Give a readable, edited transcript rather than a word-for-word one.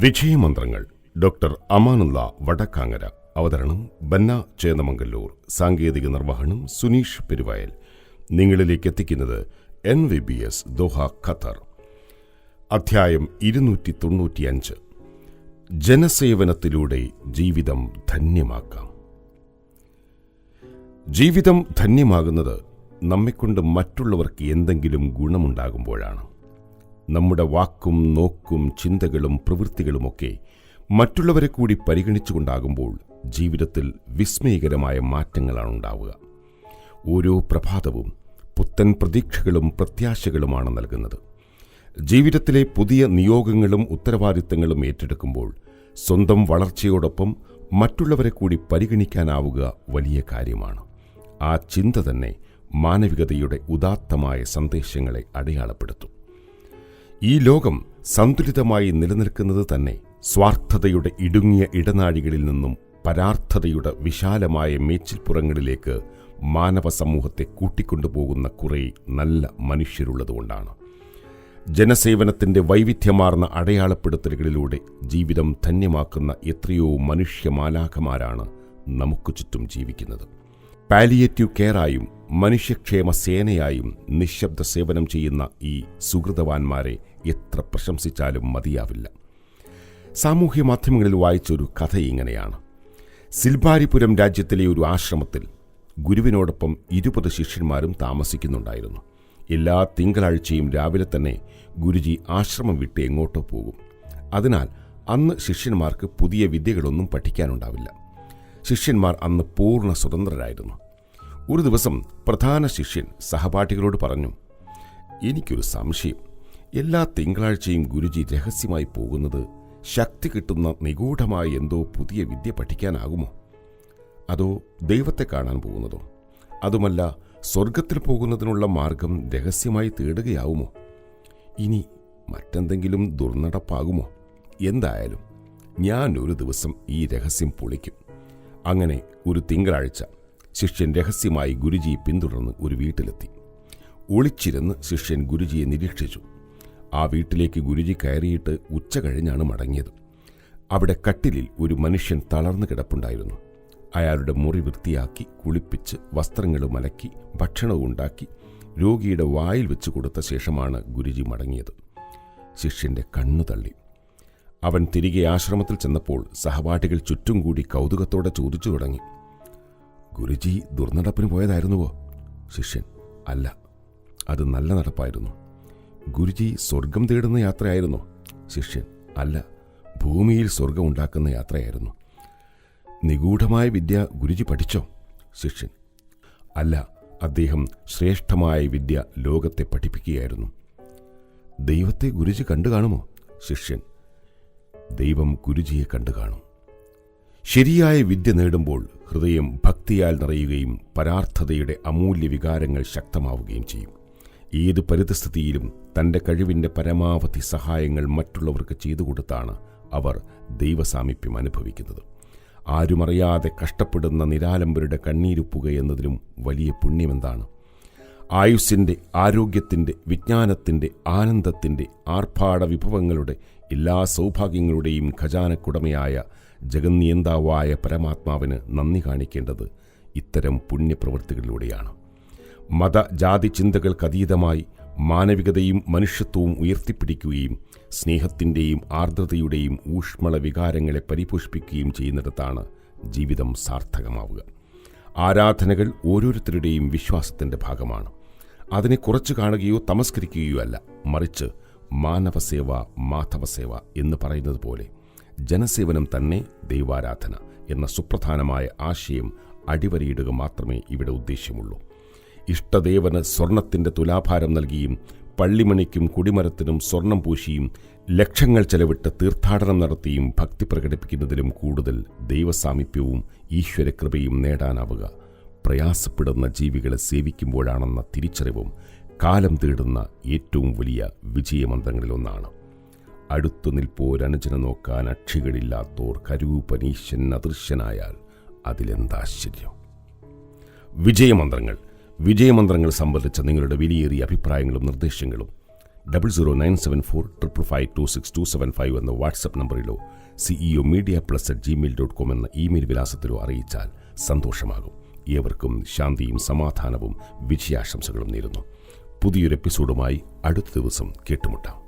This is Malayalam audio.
വിജയമന്ത്രങ്ങൾ. ഡോക്ടർ അമാനുള്ള വടക്കാങ്ങര. അവതരണം ബന്ന ചേന്നമംഗല്ലൂർ. സാങ്കേതിക നിർവഹണം സുനീഷ് പെരുവയൽ. നിങ്ങളിലേക്ക് എത്തിക്കുന്നത് NVBS ദോഹ, ഖത്തർ. അധ്യായം 295. ജനസേവനത്തിലൂടെ ജീവിതം ധന്യമാക്കാം. ജീവിതം ധന്യമാകുന്നത് നമ്മെക്കൊണ്ട് മറ്റുള്ളവർക്ക് എന്തെങ്കിലും ഗുണമുണ്ടാകുമ്പോഴാണ്. നമ്മുടെ വാക്കും നോക്കും ചിന്തകളും പ്രവൃത്തികളുമൊക്കെ മറ്റുള്ളവരെ കൂടി പരിഗണിച്ചുകൊണ്ടാകുമ്പോൾ ജീവിതത്തിൽ വിസ്മയകരമായ മാറ്റങ്ങളാണ് ഉണ്ടാവുക. ഓരോ പ്രഭാതവും പുത്തൻ പ്രതീക്ഷകളും പ്രത്യാശകളുമാണ് നൽകുന്നത്. ജീവിതത്തിലെ പുതിയ നിയോഗങ്ങളും ഉത്തരവാദിത്തങ്ങളും ഏറ്റെടുക്കുമ്പോൾ സ്വന്തം വളർച്ചയോടൊപ്പം മറ്റുള്ളവരെ കൂടി പരിഗണിക്കാനാവുക വലിയ കാര്യമാണ്. ആ ചിന്ത തന്നെ മാനവികതയുടെ ഉദാത്തമായ സന്ദേശങ്ങളെ അടയാളപ്പെടുത്തും. ഈ ലോകം സന്തുലിതമായി നിലനിൽക്കുന്നത് തന്നെ സ്വാർത്ഥതയുടെ ഇടുങ്ങിയ ഇടനാഴികളിൽ നിന്നും പരാർത്ഥതയുടെ വിശാലമായ മേച്ചിൽപ്പുറങ്ങളിലേക്ക് മാനവ സമൂഹത്തെ കൂട്ടിക്കൊണ്ടുപോകുന്ന കുറേ നല്ല മനുഷ്യരുള്ളതുകൊണ്ടാണ്. ജനസേവനത്തിൻ്റെ വൈവിധ്യമാർന്ന അടയാളപ്പെടുത്തലുകളിലൂടെ ജീവിതം ധന്യമാക്കുന്ന എത്രയോ മനുഷ്യമാലാഖമാരാണ് നമുക്ക് ചുറ്റും ജീവിക്കുന്നത്. പാലിയേറ്റീവ് കെയറായും മനുഷ്യക്ഷേമ സേനയായും നിശബ്ദ സേവനം ചെയ്യുന്ന ഈ സുഹൃതവാന്മാരെ എത്ര പ്രശംസിച്ചാലും മതിയാവില്ല. സാമൂഹ്യ മാധ്യമങ്ങളിൽ വായിച്ചൊരു കഥ ഇങ്ങനെയാണ്. സിൽബാരിപുരം രാജ്യത്തിലെ ഒരു ആശ്രമത്തിൽ ഗുരുവിനോടൊപ്പം 20 ശിഷ്യന്മാരും താമസിക്കുന്നുണ്ടായിരുന്നു. എല്ലാ തിങ്കളാഴ്ചയും രാവിലെ തന്നെ ഗുരുജി ആശ്രമം വിട്ട് എങ്ങോട്ടോ പോകും. അതിനാൽ അന്ന് ശിഷ്യന്മാർക്ക് പുതിയ വിദ്യകളൊന്നും പഠിക്കാനുണ്ടാവില്ല. ശിഷ്യന്മാർ അന്ന് പൂർണ്ണ സ്വതന്ത്രരായിരുന്നു. ഒരു ദിവസം പ്രധാന ശിഷ്യൻ സഹപാഠികളോട് പറഞ്ഞു, എനിക്കൊരു സംശയം. എല്ലാ തിങ്കളാഴ്ചയും ഗുരുജി രഹസ്യമായി പോകുന്നത് ശക്തി കിട്ടുന്ന നിഗൂഢമായ എന്തോ പുതിയ വിദ്യ പഠിക്കാനാകുമോ? അതോ ദൈവത്തെ കാണാൻ പോകുന്നതോ? അതുമല്ല, സ്വർഗത്തിൽ പോകുന്നതിനുള്ള മാർഗം രഹസ്യമായി തേടുകയാവുമോ? ഇനി മറ്റെന്തെങ്കിലും ദുർനടപ്പാകുമോ? എന്തായാലും ഞാൻ ഒരു ദിവസം ഈ രഹസ്യം പൊളിക്കും. അങ്ങനെ ഒരു തിങ്കളാഴ്ച ശിഷ്യൻ രഹസ്യമായി ഗുരുജിയെ പിന്തുടർന്ന് ഒരു വീട്ടിലെത്തി. ഒളിച്ചിരുന്ന് ശിഷ്യൻ ഗുരുജിയെ നിരീക്ഷിച്ചു. ആ വീട്ടിലേക്ക് ഗുരുജി കയറിയിട്ട് ഉച്ച കഴിഞ്ഞാണ് മടങ്ങിയത്. അവിടെ കട്ടിലിൽ ഒരു മനുഷ്യൻ തളർന്നു കിടപ്പുണ്ടായിരുന്നു. അയാളുടെ മുറി വൃത്തിയാക്കി കുളിപ്പിച്ച് വസ്ത്രങ്ങളും അലക്കി ഭക്ഷണവും ഉണ്ടാക്കി രോഗിയുടെ വായിൽ വെച്ച് കൊടുത്ത ശേഷമാണ് ഗുരുജി മടങ്ങിയത്. ശിഷ്യന്റെ കണ്ണു തള്ളി. അവൻ തിരികെ ആശ്രമത്തിൽ ചെന്നപ്പോൾ സഹപാഠികൾ ചുറ്റും കൂടി കൗതുകത്തോടെ ചോദിച്ചു തുടങ്ങി, ഗുരുജി ദുർനടപ്പിന് പോയതായിരുന്നുവോ? ശിഷ്യൻ, അല്ല, അത് നല്ല നടപ്പായിരുന്നു. ഗുരുജി സ്വർഗം തേടുന്ന യാത്രയായിരുന്നോ? ശിഷ്യൻ, അല്ല, ഭൂമിയിൽ സ്വർഗം ഉണ്ടാക്കുന്ന യാത്രയായിരുന്നു. നിഗൂഢമായ വിദ്യ ഗുരുജി പഠിച്ചോ? ശിഷ്യൻ, അല്ല, അദ്ദേഹം ശ്രേഷ്ഠമായ വിദ്യ ലോകത്തെ പഠിപ്പിക്കുകയായിരുന്നു. ദൈവത്തെ ഗുരുജി കണ്ടു കാണുമോ? ശിഷ്യൻ, ദൈവം ഗുരുജിയെ കണ്ടു കാണും. ശരിയായ വിദ്യ നേടുമ്പോൾ ഹൃദയം ഭക്തിയാൽ നിറയുകയും പരാർത്ഥതയുടെ അമൂല്യ വികാരങ്ങൾ ശക്തമാവുകയും ചെയ്യും. ഏത് പരിതസ്ഥിതിയിലും തൻ്റെ കഴിവിൻ്റെ പരമാവധി സഹായങ്ങൾ മറ്റുള്ളവർക്ക് ചെയ്തു കൊടുത്താണ് അവർ ദൈവസാമീപ്യം അനുഭവിക്കുന്നത്. ആരുമറിയാതെ കഷ്ടപ്പെടുന്ന നിരാലംബരുടെ കണ്ണീരുപ്പുക എന്നതിലും വലിയ പുണ്യമെന്താണ്? ആയുസ്സിൻ്റെ, ആരോഗ്യത്തിൻ്റെ, വിജ്ഞാനത്തിൻ്റെ, ആനന്ദത്തിൻ്റെ, ആർഭാട വിഭവങ്ങളുടെ, എല്ലാ സൗഭാഗ്യങ്ങളുടെയും ഖജാനക്കുടമയായ ജഗന്നിയന്താവായ പരമാത്മാവിന് നന്ദി കാണിക്കേണ്ടത് ഇത്തരം പുണ്യപ്രവൃത്തികളിലൂടെയാണ്. മത ജാതി ചിന്തകൾക്കതീതമായി മാനവികതയും മനുഷ്യത്വവും ഉയർത്തിപ്പിടിക്കുകയും സ്നേഹത്തിൻ്റെയും ആർദ്രതയുടെയും ഊഷ്മള വികാരങ്ങളെ പരിപോഷിപ്പിക്കുകയും ചെയ്യുന്നിടത്താണ് ജീവിതം സാർത്ഥകമാവുക. ആരാധനകൾ ഓരോരുത്തരുടെയും വിശ്വാസത്തിൻ്റെ ഭാഗമാണ്. അതിനെ കുറച്ചു കാണുകയോ തമസ്കരിക്കുകയോ അല്ല, മറിച്ച് മാനവസേവ മാധവസേവ എന്ന് പറയുന്നത് പോലെ ജനസേവനം തന്നെ ദൈവാരാധന എന്ന സുപ്രധാനമായ ആശയം അടിവരയിടുക മാത്രമേ ഇവിടെ ഉദ്ദേശ്യമുള്ളൂ. ഇഷ്ടദേവന് സ്വർണത്തിൻ്റെ തുലാഭാരം നൽകിയും പള്ളിമണിക്കും കുടിമരത്തിനും സ്വർണം പൂശിയും ലക്ഷങ്ങൾ ചെലവിട്ട് തീർത്ഥാടനം നടത്തിയും ഭക്തി പ്രകടിപ്പിക്കുന്നതിലും കൂടുതൽ ദൈവസാമീപ്യവും ഈശ്വരകൃപയും നേടാനാവുക പ്രയാസപ്പെടുന്ന ജീവികളെ സേവിക്കുമ്പോഴാണെന്ന തിരിച്ചറിവും കാലം തേടുന്ന ഏറ്റവും വലിയ വിജയമന്ത്രങ്ങളിലൊന്നാണ്. അടുത്തു നിൽപ്പോരനുജന നോക്കാൻ അക്ഷികളില്ലാത്തോർ കരൂപനീശൻ അദൃശ്യനായാൽ അതിലെന്താശ്ചര്യം. വിജയമന്ത്രങ്ങൾ സംബന്ധിച്ച നിങ്ങളുടെ വിലയേറിയ അഭിപ്രായങ്ങളും നിർദ്ദേശങ്ങളും 00974552625 എന്ന വാട്സപ്പ് നമ്പറിലോ ceomedia+@gmail.com എന്ന ഇമെയിൽ വിലാസത്തിലോ അറിയിച്ചാൽ സന്തോഷമാകും. ഏവർക്കും ശാന്തിയും സമാധാനവും വിജയാശംസകളും നേരുന്നു. പുതിയൊരു എപ്പിസോഡുമായി അടുത്ത ദിവസം കേട്ടുമുട്ടാം.